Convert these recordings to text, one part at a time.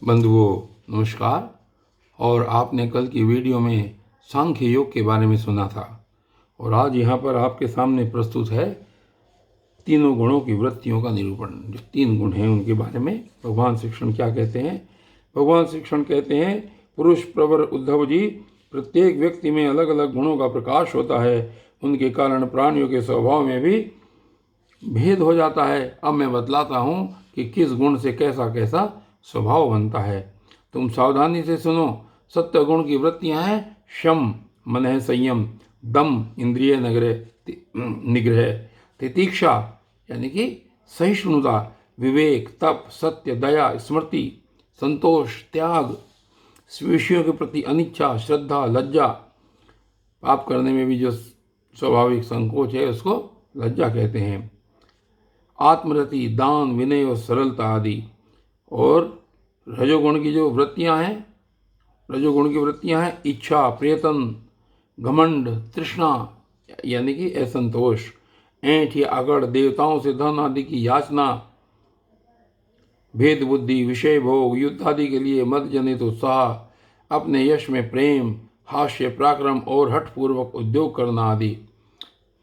बंधुओं नमस्कार। और आपने कल की वीडियो में सांख्य योग के बारे में सुना था और आज यहाँ पर आपके सामने प्रस्तुत है तीनों गुणों की वृत्तियों का निरूपण। जो तीन गुण हैं उनके बारे में भगवान श्री कृष्ण क्या कहते हैं। भगवान श्री कृष्ण कहते हैं, पुरुष प्रवर उद्धव जी, प्रत्येक व्यक्ति में अलग अलग गुणों का प्रकाश होता है। उनके कारण प्राणियों के स्वभाव में भी भेद हो जाता है। अब मैं बतलाता हूँ कि किस गुण से कैसा कैसा स्वभाव बनता है। तुम सावधानी से सुनो। सत्य गुण की वृत्तियां हैं शम मन है संयम, दम इंद्रिय निग्रह, तितीक्षा यानी कि सहिष्णुता, विवेक, तप, सत्य, दया, स्मृति, संतोष, त्याग, विषयों के प्रति अनिच्छा, श्रद्धा, लज्जा। पाप करने में भी जो स्वाभाविक संकोच है उसको लज्जा कहते हैं। आत्मरति, दान, विनय और सरलता आदि। और रजोगुण की जो वृत्तियां हैं, रजोगुण की वृत्तियां हैं इच्छा, प्रयत्न, घमंड, तृष्णा यानी कि असंतोष, ऐंठ या अगड़, देवताओं से धन आदि की याचना, भेद बुद्धि, विषय भोग, युद्ध आदि के लिए मद जनित उत्साह, अपने यश में प्रेम, हास्य, पराक्रम और हठपूर्वक उद्योग करना आदि।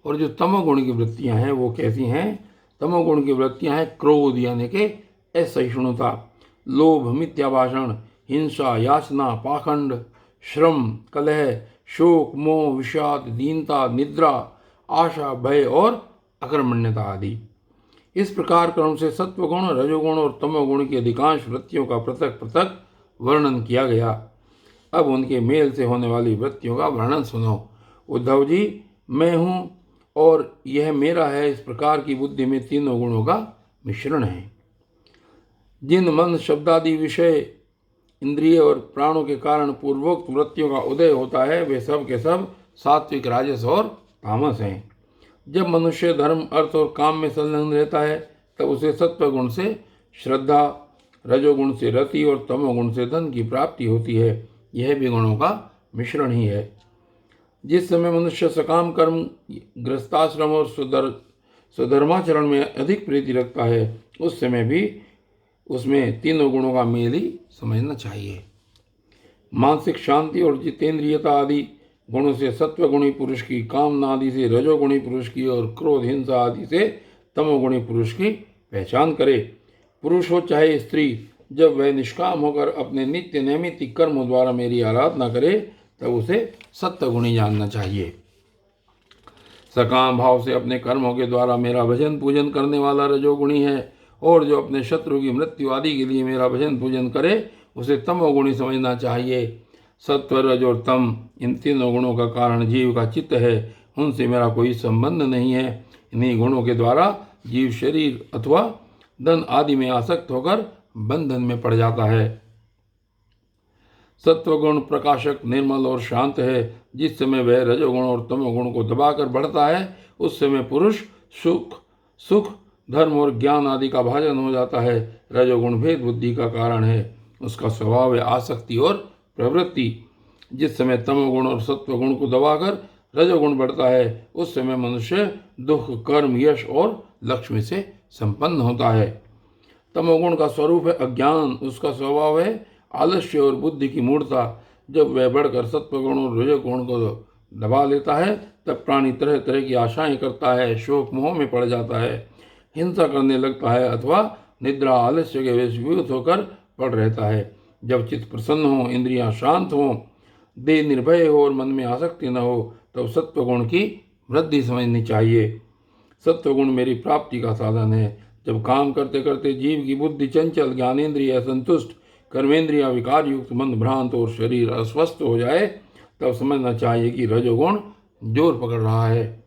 और जो तमोगुण की वृत्तियां हैं वो कैसी हैं? तमोगुण की वृत्तियां हैं क्रोध यानी कि असहिष्णुता, लोभ, मिथ्या भाषण, हिंसा, याचना, पाखंड, श्रम, कलह, शोक, मोह, विषाद, दीनता, निद्रा, आशा, भय और अकर्मण्यता आदि। इस प्रकार क्रम से सत्वगुण, रजोगुण और तमोगुण की अधिकांश वृत्तियों का पृथक पृथक वर्णन किया गया। अब उनके मेल से होने वाली वृत्तियों का वर्णन सुनो। उद्धव जी, मैं हूँ और यह मेरा है, इस प्रकार की बुद्धि में तीनों गुणों का मिश्रण है। जिन मन, शब्दादि, विषय, इंद्रिय और प्राणों के कारण पूर्वोक्त वृत्तियों का उदय होता है वे सब के सब सात्विक, राजस और तामस हैं। जब मनुष्य धर्म, अर्थ और काम में संलग्न रहता है तब उसे सत्वगुण से श्रद्धा, रजोगुण से रति और तमोगुण से धन की प्राप्ति होती है। यह भी गुणों का मिश्रण ही है। जिस समय मनुष्य सकाम कर्म, गृहस्थाश्रम और स्वधर्माचरण में अधिक प्रीति रखता है उस समय भी उसमें तीनों गुणों का मेल ही समझना चाहिए। मानसिक शांति और जितेंद्रियता आदि गुणों से सत्वगुणी पुरुष की, कामना आदि से रजोगुणी पुरुष की और क्रोध, हिंसा आदि से तमोगुणी पुरुष की पहचान करे। पुरुष हो चाहे स्त्री, जब वह निष्काम होकर अपने नित्य नैमित्तिक कर्मों द्वारा मेरी आराधना करे तब उसे सत्वगुणी जानना चाहिए। सकाम भाव से अपने कर्मों के द्वारा मेरा भजन पूजन करने वाला रजोगुणी है और जो अपने शत्रु की मृत्यु आदि के लिए मेरा भजन पूजन करे उसे तमोगुणी समझना चाहिए। सत्व, रज और तम इन तीनों गुणों का कारण जीव का चित्त है, उनसे मेरा कोई संबंध नहीं है। इन्हीं गुणों के द्वारा जीव शरीर अथवा धन आदि में आसक्त होकर बंधन में पड़ जाता है। सत्वगुण प्रकाशक, निर्मल और शांत है। जिस समय वह रजोगुण और तमोगुण को दबाकर बढ़ता है उस समय पुरुष सुख, धर्म और ज्ञान आदि का भाजन हो जाता है। रजोगुण भेद बुद्धि का कारण है, उसका स्वभाव है आसक्ति और प्रवृत्ति। जिस समय तमोगुण और सत्वगुण को दबाकर रजोगुण बढ़ता है उस समय मनुष्य दुख, कर्म, यश और लक्ष्मी से संपन्न होता है। तमोगुण का स्वरूप है अज्ञान, उसका स्वभाव है आलस्य और बुद्धि की मूढ़ता। जब वह बढ़कर सत्वगुण और रजोगुण को दबा लेता है तब प्राणी तरह तरह की आशाएं करता है, शोक मोह में पड़ जाता है, हिंसा करने लगता है अथवा निद्रा, आलस्य के वशीभूत होकर पड़ रहता है। जब चित्त प्रसन्न हो, इंद्रियां शांत हों, देह निर्भय हो और मन में आसक्ति न हो तब सत्वगुण की वृद्धि समझनी चाहिए। सत्वगुण मेरी प्राप्ति का साधन है। जब काम करते करते जीव की बुद्धि चंचल, ज्ञानेन्द्रिय असंतुष्ट, कर्मेंद्रिया विकार युक्त, मन भ्रांत और शरीर अस्वस्थ हो जाए तब समझना चाहिए कि रजोगुण जोर पकड़ रहा है।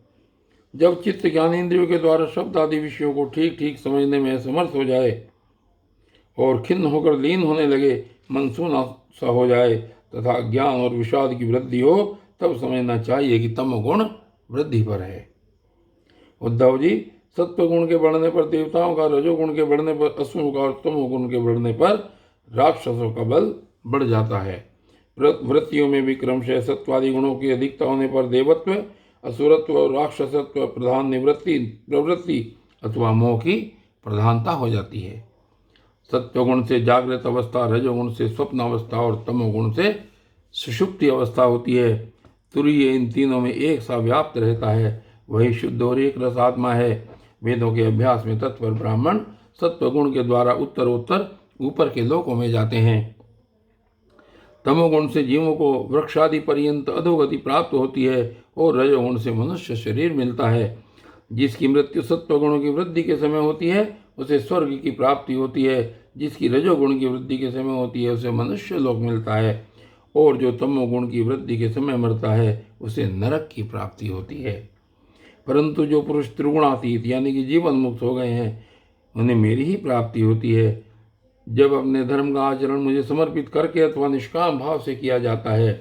जब चित्त ज्ञानेंद्रियों के द्वारा शब्द आदि विषयों को ठीक ठीक समझने में असमर्थ हो जाए और खिन्न होकर लीन होने लगे, मन सूना सा हो जाए तथा ज्ञान और विषाद की वृद्धि हो तब समझना चाहिए कि तमोगुण वृद्धि पर है। उद्धव जी, सत्वगुण के बढ़ने पर देवताओं का, रजोगुण के बढ़ने पर असुरों का और तमोगुण के बढ़ने पर राक्षसों का बल बढ़ जाता है। वृत्तियों में भी क्रमशः सत्वादि गुणों की अधिकता होने पर देवत्व, असुरत्व और राक्षसत्व प्रधान प्रवृत्ति अथवा मोह की प्रधानता हो जाती है। सत्वगुण से जागृत अवस्था, रजोगुण से स्वप्न अवस्था और तमोगुण से सुषुप्ति अवस्था होती है। तुरीय इन तीनों में एक सा व्याप्त रहता है, वही शुद्ध और एक रस आत्मा है। वेदों के अभ्यास में तत्पर ब्राह्मण सत्वगुण के द्वारा उत्तरोत्तर ऊपर के लोकों में जाते हैं। तमोगुण से जीवों को वृक्षादि पर्यंत अधोगति प्राप्त होती है और रजोगुण से मनुष्य शरीर मिलता है। जिसकी मृत्यु सत्वगुणों की वृद्धि के समय होती है उसे स्वर्ग की प्राप्ति होती है, जिसकी रजोगुण की वृद्धि के समय होती है उसे मनुष्य लोक मिलता है, और जो तमोगुण की वृद्धि के समय मरता है उसे नरक की प्राप्ति होती है। परंतु जो पुरुष त्रिगुणातीत यानी कि जीवन मुक्त हो गए हैं उन्हें मेरी ही प्राप्ति होती है। जब अपने धर्म का आचरण मुझे समर्पित करके अथवा निष्काम भाव से किया जाता है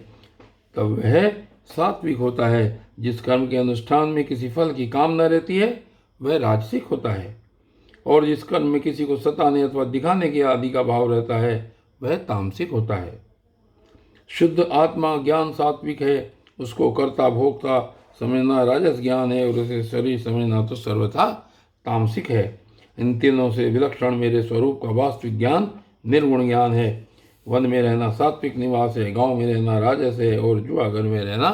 तब वह सात्विक होता है। जिस कर्म के अनुष्ठान में किसी फल की कामना रहती है वह राजसिक होता है, और जिस कर्म में किसी को सताने अथवा दिखाने के आदि का भाव रहता है वह तामसिक होता है। शुद्ध आत्मा ज्ञान सात्विक है, उसको कर्ता भोक्ता समझना राजस ज्ञान है, और उसे शरीर समझना तो सर्वथा तामसिक है। इन तीनों से विलक्षण मेरे स्वरूप का वास्तविक ज्ञान निर्गुण ज्ञान है। वन में रहना सात्विक निवास है, गांव में रहना राजस है, और जुआगर में रहना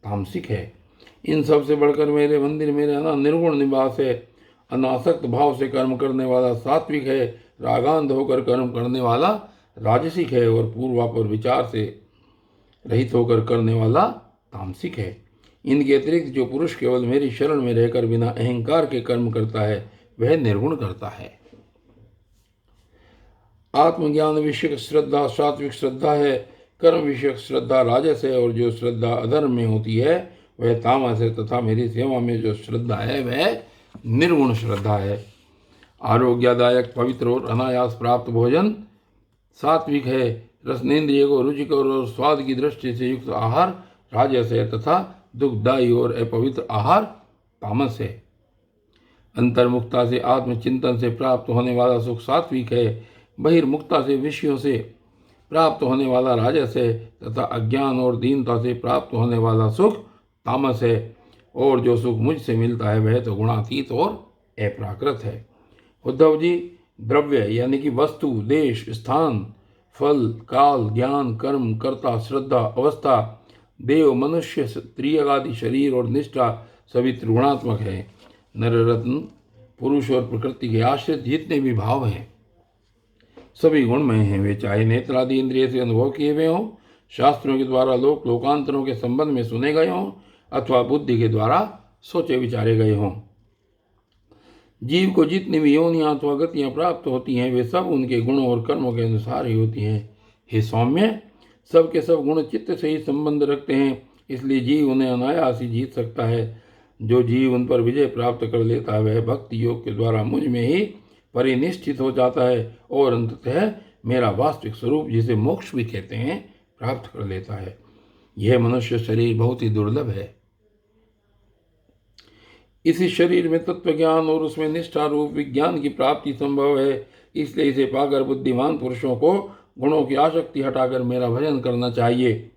तामसिक है। इन सब से बढ़कर मेरे मंदिर में रहना निर्गुण निवास है। अनासक्त भाव से कर्म करने वाला सात्विक है, रागांध होकर कर्म करने वाला राजसिक है, और पूर्वापर विचार से रहित होकर करने वाला तामसिक है। इनके अतिरिक्त जो पुरुष केवल मेरी शरण में रहकर बिना अहंकार के कर्म करता है वह निर्गुण करता है। आत्मज्ञान विषयक श्रद्धा सात्विक श्रद्धा है, कर्म विषयक श्रद्धा राजस है, और जो श्रद्धा अधर्म में होती है वह तामस है, तथा मेरी सेवा में जो श्रद्धा है वह निर्गुण श्रद्धा है। आरोग्यदायक पवित्र और अनायास प्राप्त भोजन सात्विक है, रसनेन्द्रिय को रुचिकर और स्वाद की दृष्टि से युक्त आहार राजस है, तथा दुखदायी और अपवित्र आहार तामस है। अंतर्मुक्ता से आत्मचिंतन से प्राप्त होने वाला सुख सात्विक है, बहिर्मुक्ता से विषयों से प्राप्त होने वाला राजस है, तथा अज्ञान और दीनता से प्राप्त होने वाला सुख तामस है, और जो सुख मुझसे मिलता है वह तो गुणातीत और अप्राकृत है। उद्धव जी, द्रव्य यानी कि वस्तु, देश, स्थान, फल, काल, ज्ञान, कर्म, कर्ता, श्रद्धा, अवस्था, देव, मनुष्य, त्रियग आदि शरीर और निष्ठा सभी त्रिगुणात्मक है। नररत्न, पुरुष और प्रकृति के आश्रित जितने भी भाव हैं सभी गुणमय हैं। वे चाहे नेत्रादि इंद्रिय से अनुभव किए हुए हों, शास्त्रों के द्वारा लोकांतरों के संबंध में सुने गए हों, अथवा बुद्धि के द्वारा सोचे विचारे गए हों। जीव को जितनी भी योनियां अथवा गतियां प्राप्त होती हैं वे सब उनके गुणों और कर्मों के अनुसार ही होती हैं। हे सौम्य, सब के सब गुण चित्त से ही संबंध रखते हैं, इसलिए जीव उन्हें अनायास ही जीत सकता है। जो जीव उन पर विजय प्राप्त कर लेता है वह भक्ति योग के द्वारा मुझ में ही परिनिष्ठित हो जाता है, और अंततः मेरा वास्तविक स्वरूप जिसे मोक्ष भी कहते हैं प्राप्त कर लेता है। यह मनुष्य शरीर बहुत ही दुर्लभ है। इसी शरीर में तत्व ज्ञान और उसमें निष्ठा रूप विज्ञान की प्राप्ति संभव है, इसलिए इसे पाकर बुद्धिमान पुरुषों को गुणों की आसक्ति हटाकर मेरा भजन करना चाहिए।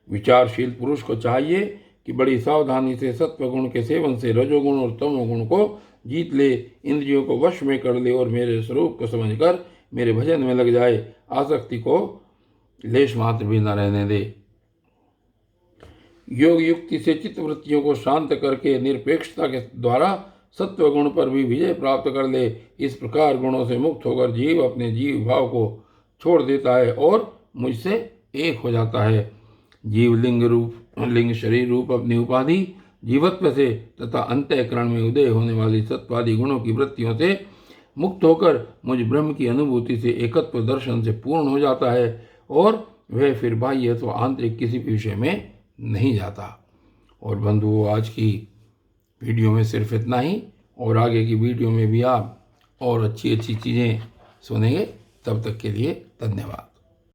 विचारशील पुरुष को चाहिए कि बड़ी सावधानी से सत्व गुण के सेवन से रजोगुण और तमोगुण को जीत ले, इंद्रियों को वश में कर ले, और मेरे स्वरूप को समझकर मेरे भजन में लग जाए। आसक्ति को लेश मात्र भी न रहने दे। योग युक्ति से चित्तवृत्तियों को शांत करके निरपेक्षता के द्वारा सत्व गुण पर भी विजय प्राप्त कर ले। इस प्रकार गुणों से मुक्त होकर जीव अपने जीव भाव को छोड़ देता है और मुझसे एक हो जाता है। जीव लिंग शरीर रूप अपनी उपाधि जीवत्व से तथा अंतःकरण में उदय होने वाली सत्वादि गुणों की वृत्तियों से मुक्त होकर मुझ ब्रह्म की अनुभूति से एकत्व दर्शन से पूर्ण हो जाता है, और वह फिर बाह्य अथवा आंतरिक किसी भी विषय में नहीं जाता। और बंधुओं, आज की वीडियो में सिर्फ इतना ही, और आगे की वीडियो में भी आप और अच्छी अच्छी चीज़ें सुनेंगे। तब तक के लिए धन्यवाद।